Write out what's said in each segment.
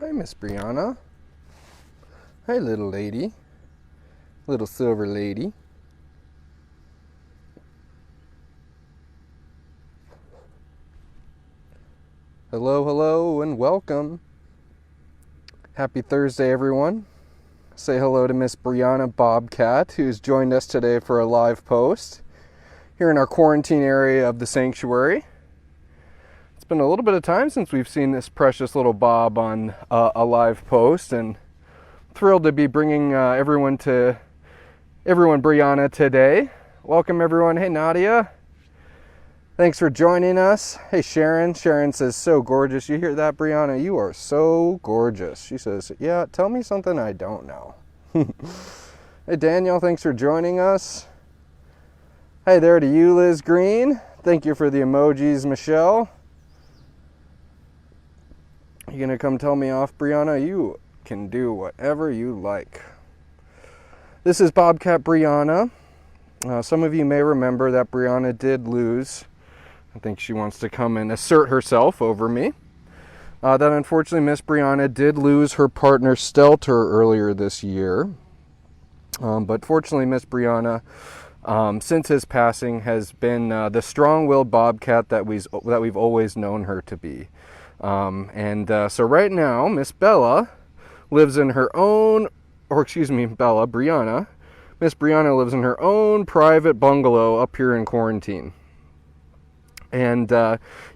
Hi, Miss Brianna. Hi, little lady. Little silver lady. Hello, hello, and welcome. Happy Thursday, everyone. Say hello to Miss Brianna Bobcat, who's joined us today for a live post here in our quarantine area of the sanctuary. It's been a little bit of time since we've seen this precious little Bob on a live post, and thrilled to be bringing everyone Brianna today. Welcome, everyone. Hey, Nadia. Thanks for joining us. Hey, Sharon. Sharon says, so gorgeous. You hear that, Brianna? You are so gorgeous. She says, yeah, tell me something I don't know. Hey, Daniel. Thanks for joining us. Hey there to you, Liz Green. Thank you for the emojis, Michelle. You gonna come tell me off, Brianna? You can do whatever you like. This is Bobcat Brianna. Some of you may remember that Brianna did lose. I think she wants to come and assert herself over me. That unfortunately Miss Brianna did lose her partner Stelter earlier this year. But fortunately Miss Brianna, since his passing, has been the strong-willed Bobcat that we've always known her to be. So right now Miss Bella lives in her own, Brianna. Miss Brianna lives in her own private bungalow up here in quarantine. And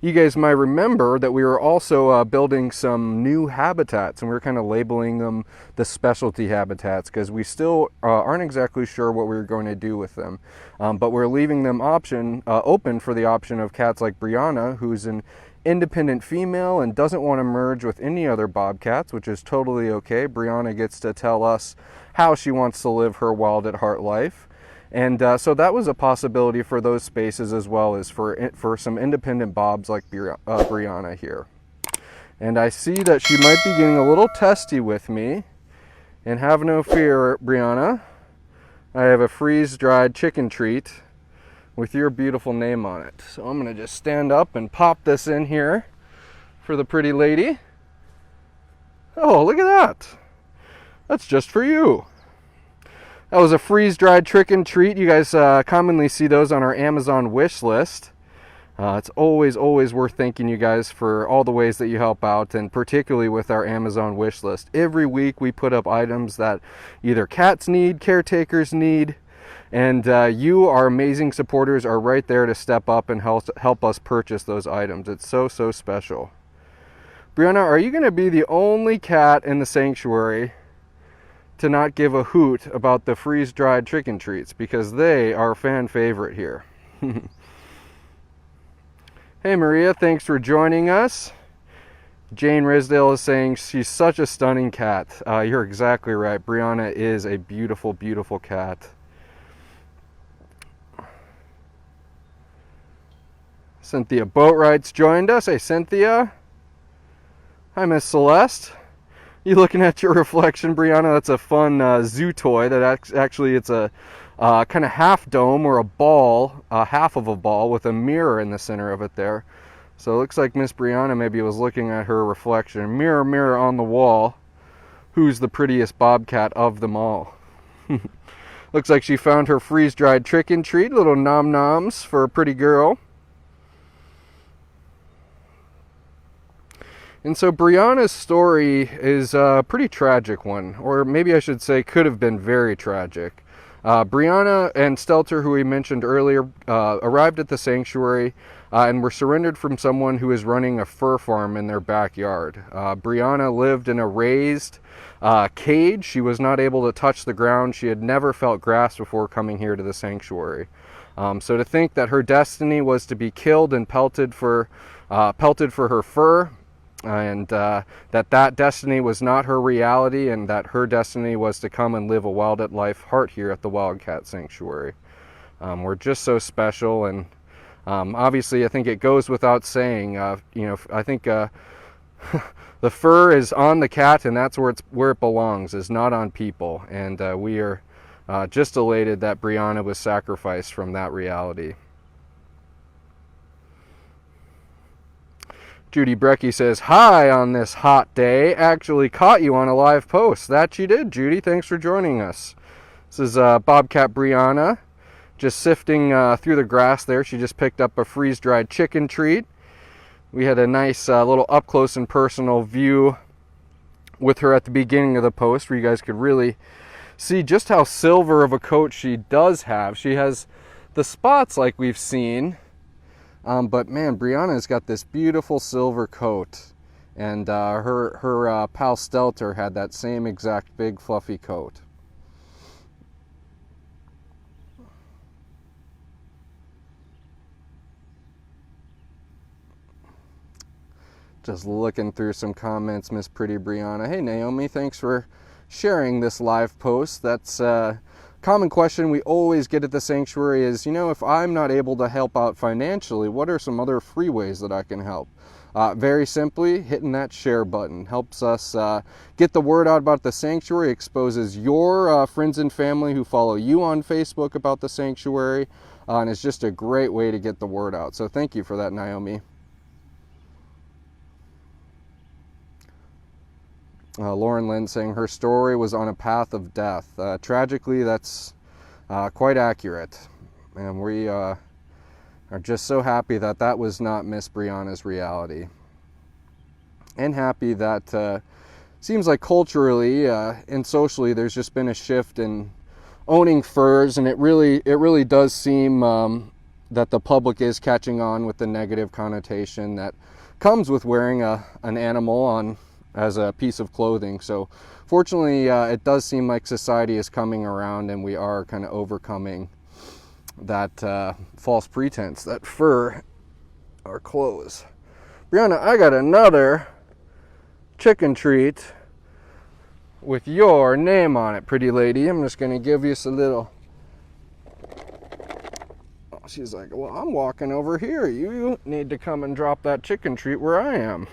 you guys might remember that we were also building some new habitats, and we were kind of labeling them the specialty habitats because we still aren't exactly sure what we were going to do with them. But we're leaving them open for the option of cats like Brianna, who's an independent female and doesn't want to merge with any other bobcats, which is totally okay. Brianna gets to tell us how she wants to live her wild at heart life. And so that was a possibility for those spaces, as well as for some independent bobs like Brianna here. And I see that she might be getting a little testy with me. And have no fear, Brianna. I have a freeze-dried chicken treat with your beautiful name on it. So I'm going to just stand up and pop this in here for the pretty lady. Oh, look at that. That's just for you. That was a freeze-dried chicken treat. You guys commonly see those on our Amazon wish list. It's always worth thanking you guys for all the ways that you help out, and particularly with our Amazon wish list. Every week we put up items that either cats need, caretakers need, and you, our amazing supporters, are right there to step up and help us purchase those items. It's so special. Brianna, are you going to be the only cat in the sanctuary to not give a hoot about the freeze-dried chicken treats? Because they are fan favorite here. Hey, Maria, thanks for joining us. Jane Risdale is saying she's such a stunning cat. You're exactly right. Brianna is a beautiful, beautiful cat. Cynthia Boatwright's joined us. Hey, Cynthia. Hi, Miss Celeste. You looking at your reflection, Brianna? That's a fun zoo toy. That actually, it's a kind of half dome, or a ball, half of a ball with a mirror in the center of it there. So it looks like Miss Brianna maybe was looking at her reflection. Mirror, mirror on the wall, who's the prettiest bobcat of them all? Looks like she found her freeze-dried chicken treat, little nom-noms for a pretty girl. And so Brianna's story is a pretty tragic one, or maybe I should say could have been very tragic. Brianna and Stelter, who we mentioned earlier, arrived at the sanctuary and were surrendered from someone who was running a fur farm in their backyard. Brianna lived in a raised cage. She was not able to touch the ground. She had never felt grass before coming here to the sanctuary. So to think that her destiny was to be killed and pelted for her fur, and that destiny was not her reality, and that her destiny was to come and live a wild at life heart here at the Wildcat Sanctuary. We're just so special, and obviously I think it goes without saying, I think the fur is on the cat, and that's where it belongs, is not on people, and we are just elated that Brianna was sacrificed from that reality. Judy Brecky says, hi on this hot day. Actually caught you on a live post. That you did, Judy. Thanks for joining us. This is Bobcat Brianna, just sifting through the grass there. She just picked up a freeze-dried chicken treat. We had a nice little up-close and personal view with her at the beginning of the post where you guys could really see just how silver of a coat she does have. She has the spots like we've seen, but man, Brianna's got this beautiful silver coat, and her pal Stelter had that same exact big fluffy coat. Just looking through some comments, Miss Pretty Brianna. Hey Naomi, thanks for sharing this live post. That's a common question we always get at the sanctuary is, you know, if I'm not able to help out financially, what are some other free ways that I can help? Very simply, hitting that share button helps us get the word out about the sanctuary, exposes your friends and family who follow you on Facebook about the sanctuary, and it's just a great way to get the word out. So thank you for that, Naomi. Lauren Lynn saying her story was on a path of death. Tragically, that's quite accurate. And we are just so happy that that was not Miss Brianna's reality. And happy that seems like culturally and socially there's just been a shift in owning furs, and it really does seem that the public is catching on with the negative connotation that comes with wearing an animal on as a piece of clothing. So fortunately, it does seem like society is coming around and we are kind of overcoming that false pretense that fur are clothes. Brianna, I got another chicken treat with your name on it, pretty lady. I'm just gonna give you a little. Oh, she's like, well, I'm walking over here. You need to come and drop that chicken treat where I am.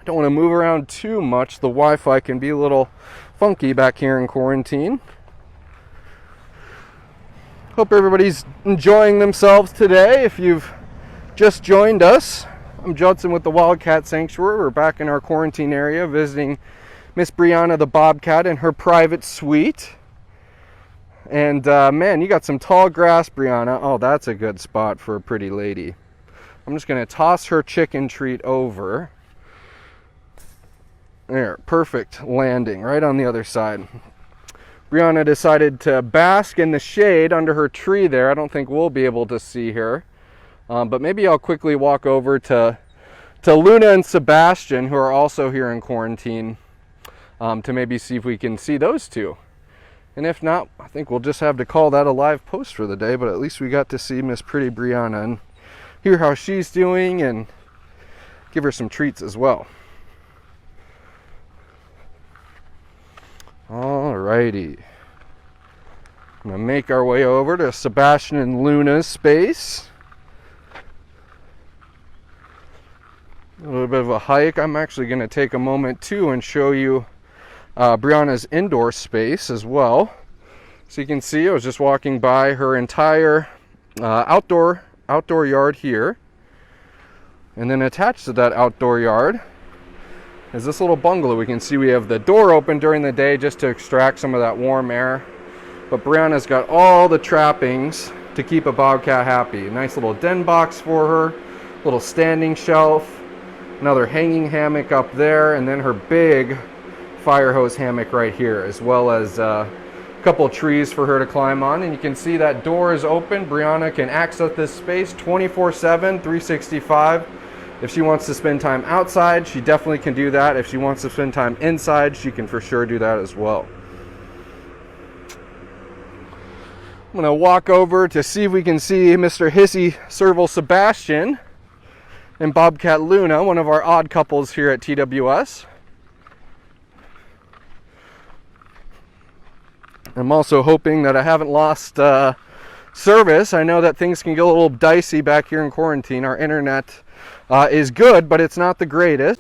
Don't want to move around too much. The Wi-Fi can be a little funky back here in quarantine. Hope everybody's enjoying themselves today. If you've just joined us, I'm Judson with the Wildcat Sanctuary. We're back in our quarantine area visiting Miss Brianna the Bobcat in her private suite. And man, you got some tall grass, Brianna. Oh, that's a good spot for a pretty lady. I'm just going to toss her chicken treat over. There, perfect landing right on the other side. Brianna decided to bask in the shade under her tree there. I don't think we'll be able to see her. But maybe I'll quickly walk over to Luna and Sebastian, who are also here in quarantine, to maybe see if we can see those two. And if not, I think we'll just have to call that a live post for the day, but at least we got to see Miss Pretty Brianna and hear how she's doing and give her some treats as well. Alrighty. I'm gonna make our way over to Sebastian and Luna's space. A little bit of a hike. I'm actually gonna take a moment too and show you Brianna's indoor space as well. So you can see I was just walking by her entire outdoor yard here. And then attached to that outdoor yard is this little bungalow. We can see we have the door open during the day just to extract some of that warm air. But Brianna's got all the trappings to keep a bobcat happy. A nice little den box for her, little standing shelf, another hanging hammock up there, and then her big fire hose hammock right here, as well as a couple trees for her to climb on. And you can see that door is open. Brianna can access this space 24/7, 365. If she wants to spend time outside, she definitely can do that. If she wants to spend time inside, she can for sure do that as well. I'm gonna walk over to see if we can see Mr. Hissy Serval Sebastian and Bobcat Luna, one of our odd couples here at TWS. I'm also hoping that I haven't lost service. I know that things can get a little dicey back here in quarantine. Our internet is good, but it's not the greatest.